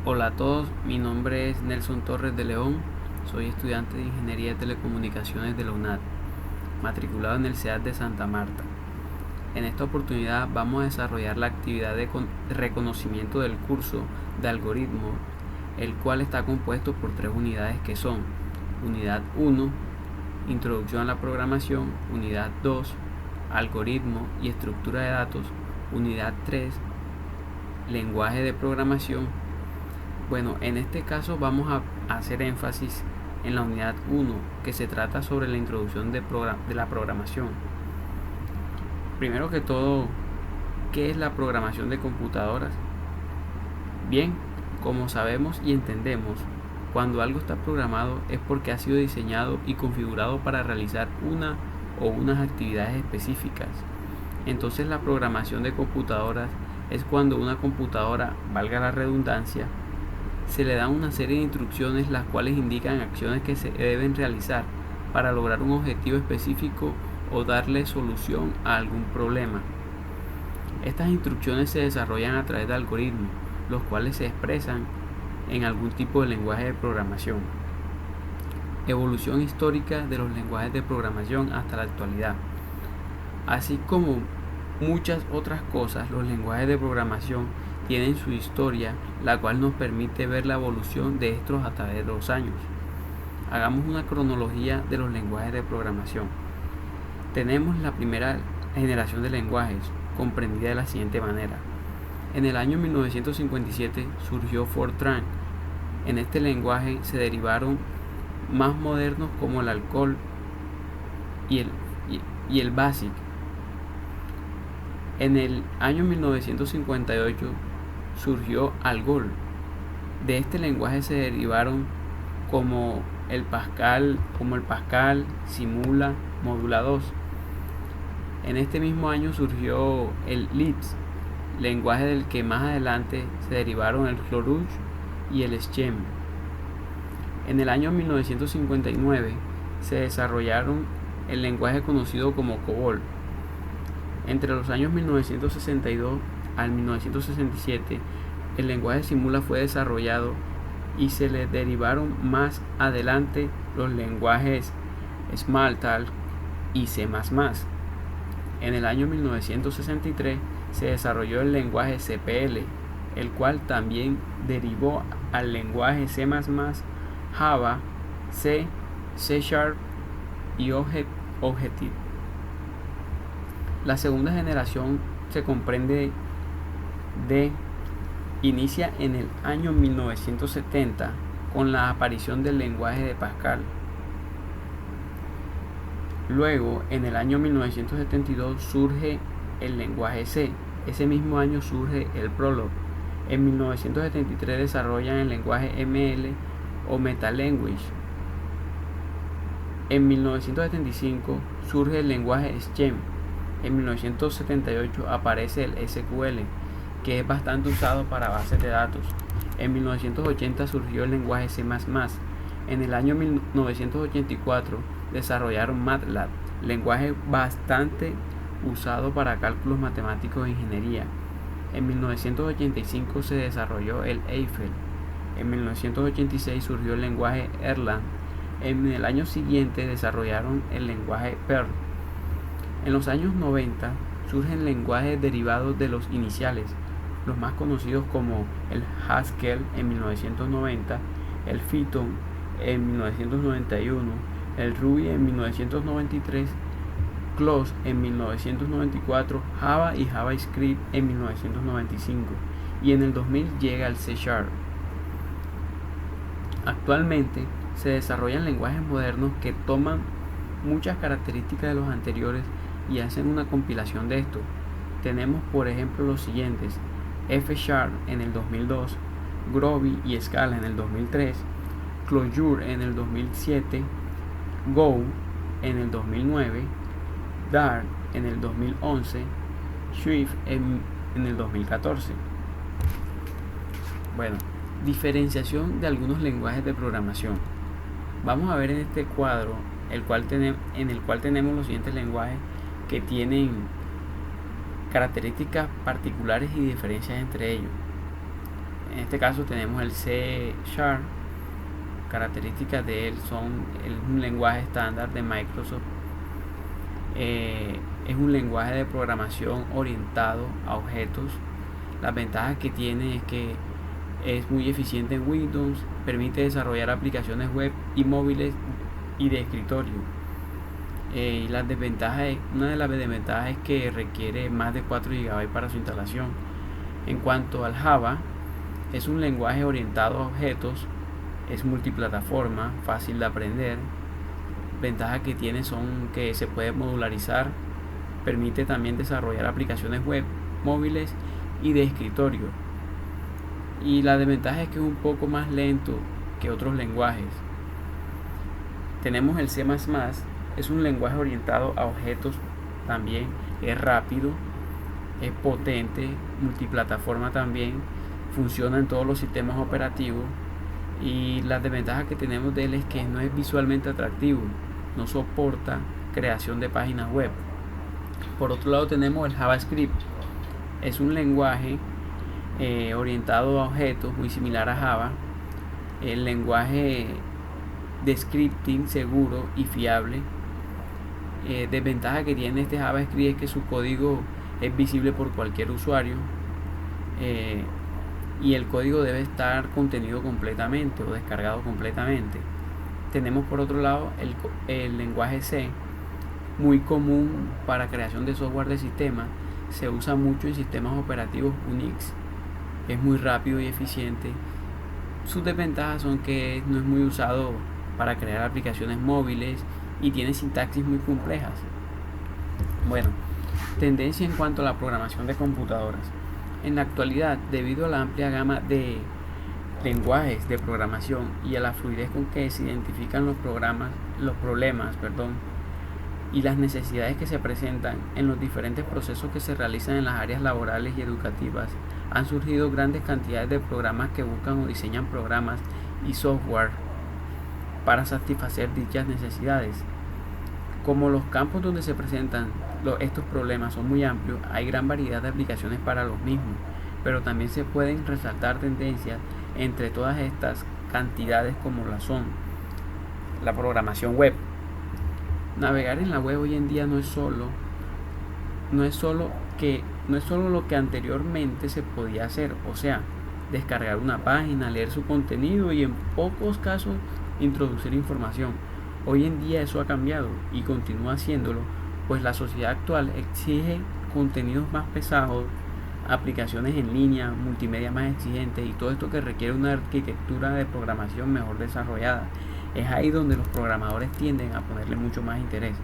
Hola a todos, mi nombre es Nelson Torres de León, soy estudiante de Ingeniería de Telecomunicaciones de la UNAD, matriculado en el CEAD de Santa Marta. En esta oportunidad vamos a desarrollar la actividad de reconocimiento del curso de algoritmos, el cual está compuesto por 3 unidades que son: Unidad 1, Introducción a la programación; Unidad 2, Algoritmo y estructura de datos; Unidad 3, Lenguaje de programación. Bueno, en este caso vamos a hacer énfasis en la unidad 1, que se trata sobre la introducción de la programación. Primero que todo, ¿qué es la programación de computadoras? Bien, como sabemos y entendemos, cuando algo está programado es porque ha sido diseñado y configurado para realizar una o unas actividades específicas. Entonces la programación de computadoras es cuando una computadora, valga la redundancia, se le dan una serie de instrucciones las cuales indican acciones que se deben realizar para lograr un objetivo específico o darle solución a algún problema. Estas instrucciones se desarrollan a través de algoritmos, los cuales se expresan en algún tipo de lenguaje de programación. Evolución histórica de los lenguajes de programación hasta la actualidad. Así como muchas otras cosas, los lenguajes de programación tienen su historia, la cual nos permite ver la evolución de estos a través de los años. Hagamos una cronología de los lenguajes de programación. Tenemos la primera generación de lenguajes, comprendida de la siguiente manera. En el año 1957 surgió Fortran. En este lenguaje se derivaron más modernos como el Alcol y el BASIC. En el año 1958 surgió Algol. De este lenguaje se derivaron como el Pascal, Simula, Modula 2. En este mismo año surgió el Lisp, lenguaje del que más adelante se derivaron el Cloruch y el Scheme. En el año 1959 se desarrollaron el lenguaje conocido como COBOL. Entre los años 1962 al 1967, el lenguaje Simula fue desarrollado y se le derivaron más adelante los lenguajes Smalltalk y C++. En el año 1963 se desarrolló el lenguaje CPL, el cual también derivó al lenguaje C++, Java, C, C# y Objective. La segunda generación se comprende inicia en el año 1970 con la aparición del lenguaje de Pascal. Luego, en el año 1972 surge el lenguaje C. Ese mismo año surge el Prolog. En 1973 desarrollan el lenguaje ML o Metalanguage. En 1975 surge el lenguaje Scheme. En 1978 aparece el SQL, que es bastante usado para bases de datos. En 1980 surgió el lenguaje C++. En el año 1984 desarrollaron MATLAB, lenguaje bastante usado para cálculos matemáticos e ingeniería. En 1985 se desarrolló el Eiffel. En 1986 surgió el lenguaje Erlang. En el año siguiente desarrollaron el lenguaje Perl. En los años 90 surgen lenguajes derivados de los iniciales, los más conocidos como el Haskell en 1990, el Python en 1991, el Ruby en 1993, Close en 1994, Java y JavaScript en 1995, y en el 2000 llega el C#. Actualmente se desarrollan lenguajes modernos que toman muchas características de los anteriores y hacen una compilación de esto. Tenemos por ejemplo los siguientes: F# en el 2002, Groovy y Scala en el 2003, Clojure en el 2007, Go en el 2009, Dart en el 2011, Swift en el 2014. Bueno, diferenciación de algunos lenguajes de programación. Vamos a ver en este cuadro en el cual tenemos los siguientes lenguajes que tienen características particulares y diferencias entre ellos. este caso tenemos el C Sharp. Características de él son un lenguaje estándar de Microsoft. Es un lenguaje de programación orientado a objetos. Las ventajas que tiene es que es muy eficiente en Windows, permite desarrollar aplicaciones web y móviles y de escritorio. Y una de las desventajas es que requiere más de 4 GB para su instalación. En cuanto al Java, es un lenguaje orientado a objetos, es multiplataforma, fácil de aprender. Ventajas que tiene son que se puede modularizar, permite también desarrollar aplicaciones web, móviles y de escritorio. Y la desventaja es que es un poco más lento que otros lenguajes. Tenemos el C++, es un lenguaje orientado a objetos también, es rápido, es potente, multiplataforma también, funciona en todos los sistemas operativos. Y las desventajas que tenemos de él es que no es visualmente atractivo, no soporta creación de páginas web. Por otro lado tenemos el JavaScript, es un lenguaje orientado a objetos, muy similar a Java. El lenguaje de scripting seguro y fiable. Desventaja que tiene este JavaScript es que su código es visible por cualquier usuario, y el código debe estar contenido completamente o descargado completamente. Tenemos por otro lado el lenguaje C, muy común para creación de software de sistema, se usa mucho en sistemas operativos Unix, es muy rápido y eficiente. Sus desventajas son que no es muy usado para crear aplicaciones móviles y tiene sintaxis muy complejas. Bueno, tendencia en cuanto a la programación de computadoras. En la actualidad, debido a la amplia gama de lenguajes de programación y a la fluidez con que se identifican los problemas y las necesidades que se presentan en los diferentes procesos que se realizan en las áreas laborales y educativas, han surgido grandes cantidades de programas que buscan o diseñan programas y software para satisfacer dichas necesidades. Como los campos donde se presentan estos problemas son muy amplios, hay gran variedad de aplicaciones para los mismos, pero también se pueden resaltar tendencias entre todas estas cantidades, como la son la programación web. Navegar en la web hoy en día no es solo lo que anteriormente se podía hacer, o sea, descargar una página, leer su contenido y en pocos casos introducir información. Hoy en día eso ha cambiado y continúa haciéndolo, pues la sociedad actual exige contenidos más pesados, aplicaciones en línea, multimedia más exigentes y todo esto que requiere una arquitectura de programación mejor desarrollada. Es ahí donde los programadores tienden a ponerle mucho más interés.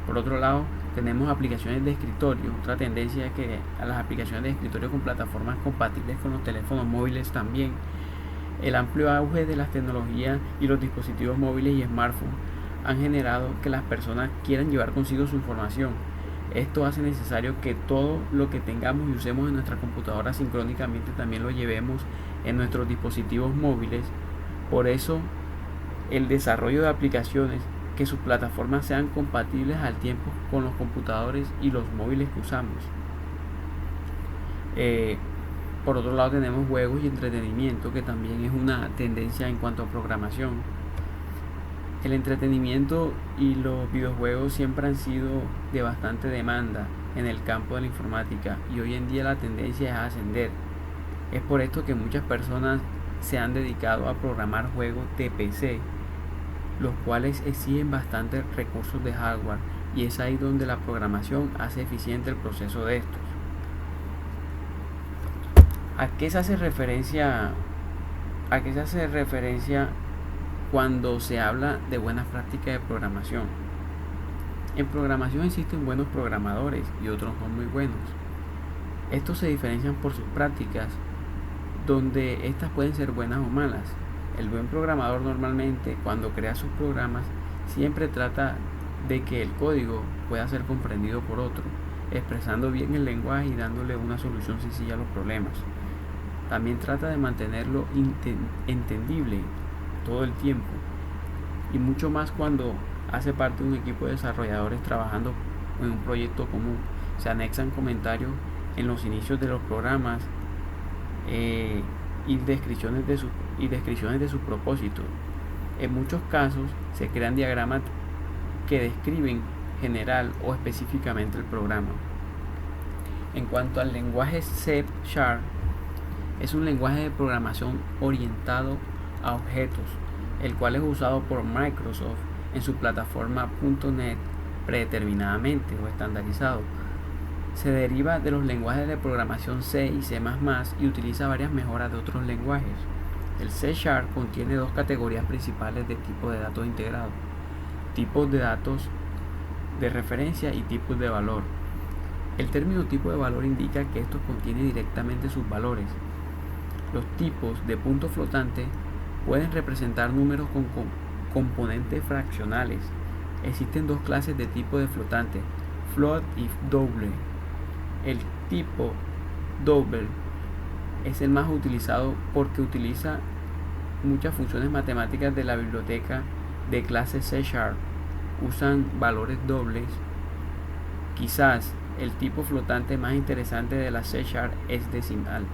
Por otro lado, tenemos aplicaciones de escritorio. Otra tendencia es que a las aplicaciones de escritorio con plataformas compatibles con los teléfonos móviles también. El amplio auge de las tecnologías y los dispositivos móviles y smartphones han generado que las personas quieran llevar consigo su información. Esto hace necesario que todo lo que tengamos y usemos en nuestra computadora sincrónicamente también lo llevemos en nuestros dispositivos móviles. Por eso, el desarrollo de aplicaciones que sus plataformas sean compatibles al tiempo con los computadores y los móviles que usamos. Por otro lado tenemos juegos y entretenimiento, que también es una tendencia en cuanto a programación. El entretenimiento y los videojuegos siempre han sido de bastante demanda en el campo de la informática y hoy en día la tendencia es a ascender. Es por esto que muchas personas se han dedicado a programar juegos de PC, los cuales exigen bastantes recursos de hardware, y es ahí donde la programación hace eficiente el proceso de estos. ¿A qué se hace referencia cuando se habla de buenas prácticas de programación? En programación existen buenos programadores y otros no muy buenos. Estos se diferencian por sus prácticas, donde estas pueden ser buenas o malas. El buen programador normalmente, cuando crea sus programas, siempre trata de que el código pueda ser comprendido por otro, expresando bien el lenguaje y dándole una solución sencilla a los problemas. También trata de mantenerlo entendible todo el tiempo, y mucho más cuando hace parte de un equipo de desarrolladores trabajando en un proyecto común. Se anexan comentarios en los inicios de los programas y descripciones de sus propósitos. En muchos casos se crean diagramas que describen general o específicamente el programa. En cuanto al lenguaje C#, es un lenguaje de programación orientado a objetos, el cual es usado por Microsoft en su plataforma .NET predeterminadamente o estandarizado. Se deriva de los lenguajes de programación C y C++ y utiliza varias mejoras de otros lenguajes. El C# contiene dos categorías principales de tipos de datos integrados: tipos de datos de referencia y tipos de valor. El término tipo de valor indica que estos contienen directamente sus valores. Los tipos de punto flotante pueden representar números con componentes fraccionales. Existen dos clases de tipo de flotante: float y double. El tipo double es el más utilizado porque utiliza muchas funciones matemáticas de la biblioteca de clase C#. Usan valores dobles. Quizás el tipo flotante más interesante de la C# es decimal,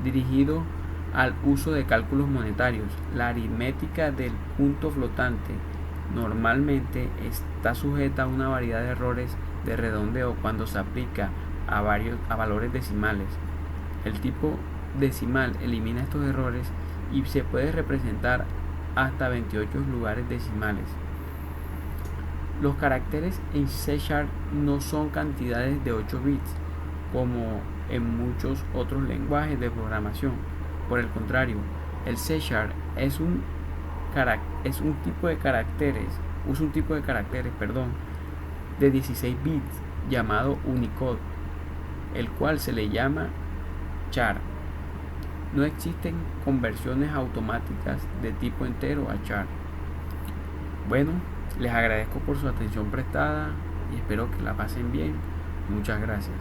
dirigido al uso de cálculos monetarios. La aritmética del punto flotante normalmente está sujeta a una variedad de errores de redondeo cuando se aplica a valores decimales. El tipo decimal elimina estos errores y se puede representar hasta 28 lugares decimales. Los caracteres en C# no son cantidades de 8 bits como en muchos otros lenguajes de programación. Por el contrario, el C# es un tipo de caracteres, usa un tipo de caracteres, de 16 bits llamado Unicode, el cual se le llama char. No existen conversiones automáticas de tipo entero a char. Bueno, les agradezco por su atención prestada y espero que la pasen bien. Muchas gracias.